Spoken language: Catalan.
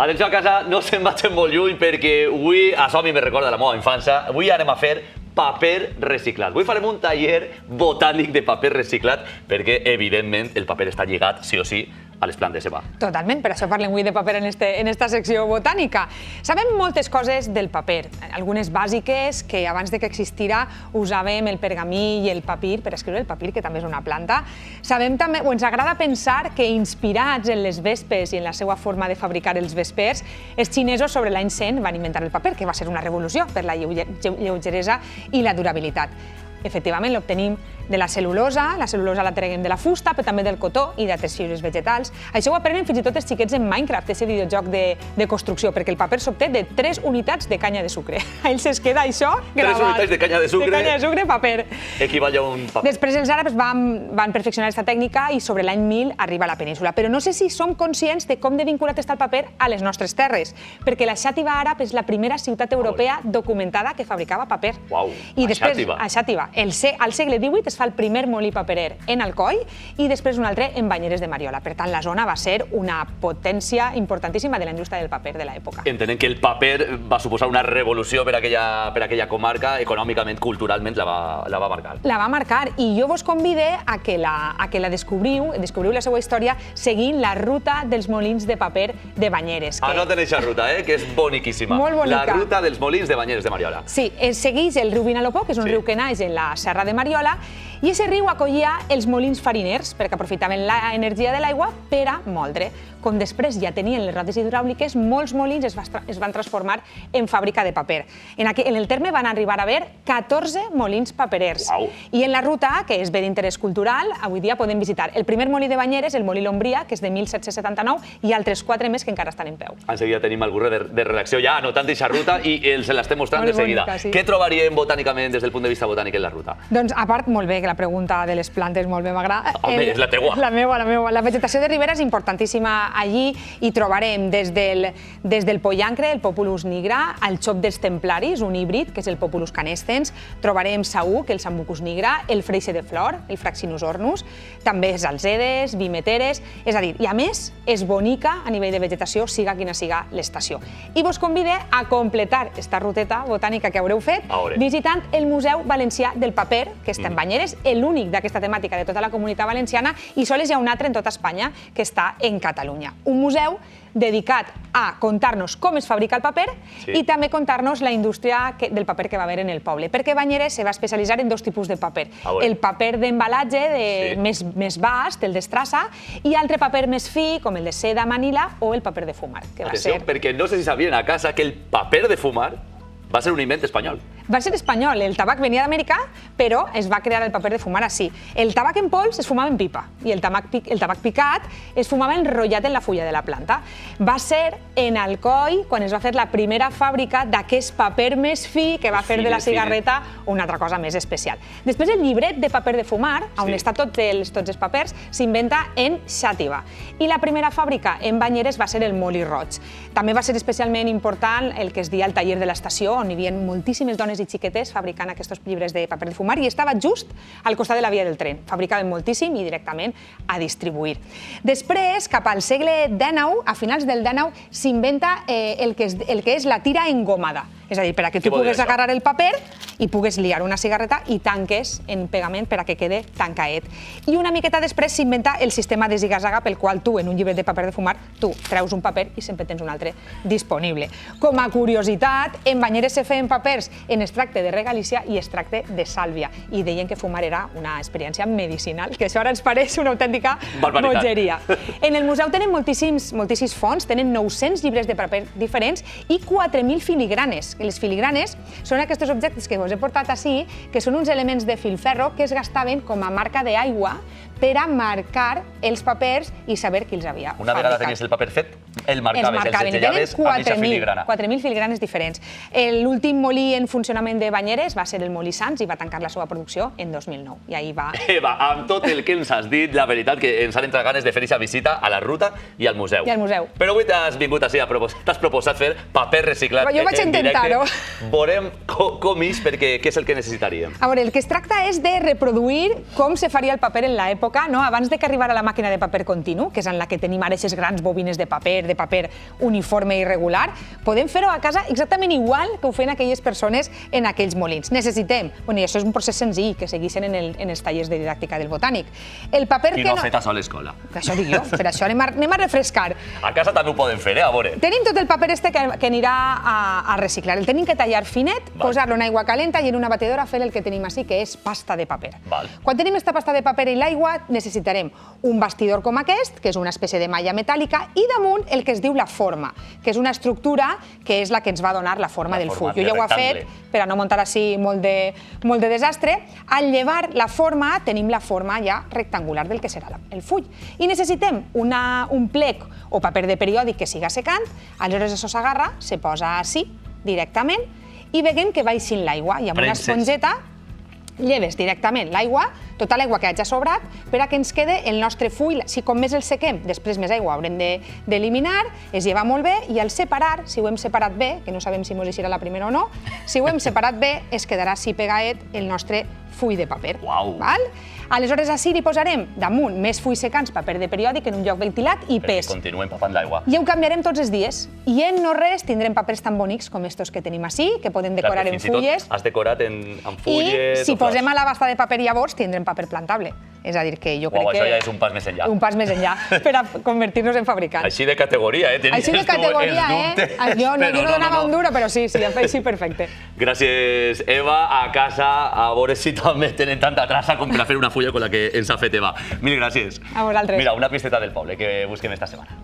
Atenció a casa, no se'n vagin molt lluny perquè avui, això a mi me recorda la meva infància, avui anem a fer paper reciclat. Avui farem un taller botànic de paper reciclat perquè, evidentment, el paper està lligat, sí o sí, a les plantes, Eva. Totalment, per això parlem avui de paper en esta secció botànica. Sabem moltes coses del paper, algunes bàsiques, que abans de que existira usàvem el pergamí i el papir per escriure el papir, que també és una planta. Sabem també, o ens agrada pensar que inspirats en les vespes i en la seva forma de fabricar els vespers, els xinesos sobre l'any 100 van inventar el paper, que va ser una revolució per la lleugeresa i la durabilitat. Efectivament, l'obtenim de la cel·lulosa la treguem de la fusta, però també del cotó i d'altres fibres vegetals. Això ho aprenen fins i tot els xiquets en Minecraft, aquest videojoc de construcció, perquè el paper s'obté de 3 unitats de canya de sucre. A ells es queda això gravat. 3 unitats de canya de sucre? De canya de sucre, paper. Equival a un paper. Després els àrabs van perfeccionar aquesta tècnica i sobre l'any 1000 arriba a la península. Però no sé si som conscients de com de vinculat està el paper a les nostres terres, perquè la Xàtiva àrab és la primera ciutat europea documentada que fabricava paper. Uau, a Xàtiva. Xàtiva. Al segle XVIII es fa el primer molí paperer en Alcoi i després un altre en Banyeres de Mariola. Per tant, la zona va ser una potència importantíssima de la indústria del paper de l'època. Entenem que el paper va suposar una revolució per aquella comarca, econòmicament, culturalment la va marcar. La va marcar i jo vos convide a que la descobriu la seva història seguint la ruta dels molins de paper de Banyeres. Anoten aquesta ruta, que és boniquíssima. Molt bonica. La ruta dels molins de Banyeres de Mariola. Sí, segueix el riu Vinalopó, que és un riu que naix en la Serra de Mariola, i aquest riu acollia els molins fariners perquè aprofitaven l'energia de l'aigua per a moldre. Com després ja tenien les rodes hidràuliques, molts molins es van transformar en fàbrica de paper. En el terme van arribar a haver 14 molins paperers. Uau. I en la ruta, que és bé d'interès cultural, avui dia podem visitar el primer molí de Banyeres, el molí Lombria, que és de 1779, i altres 4 més que encara estan en peu. Enseguida tenim el gurre de redacció ja anotant aquesta ruta i se l'estem mostrant de seguida. Sí. Què trobaríem botànicament des del punt de vista botànic en la ruta? Doncs, a part, molt bé, que la pregunta de les plantes molt bé m'agrada. Home, és la teua. La meva. La vegetació de ribera és importantíssima allí i trobarem des del pollancre, el Populus nigra, al xop dels templaris, un híbrid, que és el Populus canescens, trobarem saüc, el Sambucus nigra, el freixe de flor, el Fraxinus ornus, també salzedes, vimeteres, és a dir, i a més, és bonica a nivell de vegetació, siga quina siga l'estació. I vos convide a completar esta ruteta botànica que haureu fet visitant el Museu Valencià del Paper, que està en Banyeres, l'únic d'aquesta temàtica de tota la comunitat valenciana, i sols hi ha un altre en tota Espanya, que està en Catalunya. Un museu dedicat a contar-nos com es fabrica el paper i també contar-nos la indústria del paper que va haver en el poble, perquè Banyeres se va especialitzar en 2 tipus de paper. El paper d'embalatge més bast, el d'estrassa, i altre paper més fi, com el de seda manila o el paper de fumar. Atenció, perquè no sé si sabien a casa que el paper de fumar va ser un invent espanyol. Va ser espanyol, el tabac venia d'Amèrica, però es va crear el paper de fumar així. El tabac en pols es fumava en pipa i el tabac picat es fumava enrotllat en la fulla de la planta. Va ser en Alcoi quan es va fer la primera fàbrica d'aquest paper més fi que va fer de la cigarreta una altra cosa més especial. Després el llibret de paper de fumar, on està tots els papers, s'inventa en Xàtiva. I la primera fàbrica en Banyeres va ser el Molí Roig. També va ser especialment important el que es deia el taller de l'estació, on hi havia moltíssimes dones i xiquetes fabricant aquests llibres de paper de fumar i estava just al costat de la via del tren. Fabricaven moltíssim i directament a distribuir. Després, cap al segle XIX, a finals del XIX, s'inventa el que és la tira engomada. És a dir, per a que tu pugues agarrar el paper i pugues liar una cigarreta i tanques en pegament per a que quede tancaet. I una miqueta després s'inventa el sistema de ziga-zaga pel qual tu, en un llibret de paper de fumar, tu treus un paper i sempre tens un altre disponible. Com a curiositat, en Banyeres se feien papers en extracte de regalícia i extracte de sàlvia. I deien que fumar era una experiència medicinal, que això ara ens pareix una autèntica bogeria. En el museu tenen moltíssims fons, tenen 900 llibres de paper diferents i 4.000 filigranes. Les filigranes són aquests objectes que vos he portat així, que són uns elements de filferro que es gastaven com a marca d'aigua per a marcar els papers i saber qui els havia fabricat. Una vegada tenies el paper fet, el marcaves, el segellaves amb aquesta filigrana. 4.000 filigranes diferents. L'últim molí en funcionament de Banyeres va ser el Molí Sants i va tancar la seva producció en 2009. I ahí va... Eva, amb tot el que ens has dit, la veritat que ens han entrat ganes de fer aquesta visita a la ruta i al museu. I al museu. Però avui t'has vingut així, t'has proposat fer paper reciclat en directe. Jo vaig intentar-ho. Veurem com és, perquè què és el que necessitaríem? A veure, el que es tracta és de reproduir com se faria el paper en l'època època, no? Abans de que arribara la màquina de paper continu, que és en la que tenim ara aquestes grans bobines de paper uniforme i regular, podem fer-ho a casa exactament igual que ho feien aquelles persones en aquells molins. Necessitem, bueno, i això és un procés senzill que seguissin en els tallers de didàctica del botànic. El paper I que no ha fet això a l'escola. Això dic jo, per això anem a refrescar. A casa també ho podem fer, a veure. Tenim tot el paper que anirà a reciclar. El tenim que tallar finet, posar-lo en aigua calenta i en una batedora fer el que tenim així, que és pasta de paper. Quan tenim aquesta pasta de paper i l'aigua, necessitarem un bastidor com aquest, que és una espècie de malla metàl·lica, i damunt el que es diu la forma, que és una estructura que és la que ens va donar la forma del full. Jo ja ho he fet per a no muntar així molt de desastre. Al llevar la forma, tenim la forma ja rectangular del que serà el full. I necessitem un plec o paper de periòdic que siga secant, aleshores això s'agarra, se posa així directament i veiem que va eixint l'aigua i amb una esponjeta lleves directament l'aigua, tota l'aigua que hagi sobrat, per a que ens quede el nostre full. Si com més el sequem, després més aigua haurem d'eliminar, es lleva molt bé i al separar, si ho hem separat bé, que no sabem si mos eixirà la primera o no, si ho hem separat bé, es quedarà així pegaet el nostre full de paper. Aleshores, així li posarem damunt més fulls secants, paper de periòdic, en un lloc ventilat i pes. Perquè continua empapant l'aigua. I ho canviarem tots els dies. I en no res tindrem papers tan bonics com estos que tenim així, que podem decorar en fulles. Has decorat amb fulles... I si posem a la basta de paper llavors, tindrem paper plantable. És a dir, que jo crec que... Això ja és un pas més enllà. Un pas més enllà, per a convertir-nos en fabricants. Així de categoria, eh? Així de categoria, eh? Jo no donava un duro, però sí, així perfecte. Gràcies, Eva. A casa, a veure si també tenen tanta traça com per a fer una fulla com la que ens ha fet Eva. Mil gràcies. A vosaltres. Mira, una pisteta del poble que busquem esta setmana.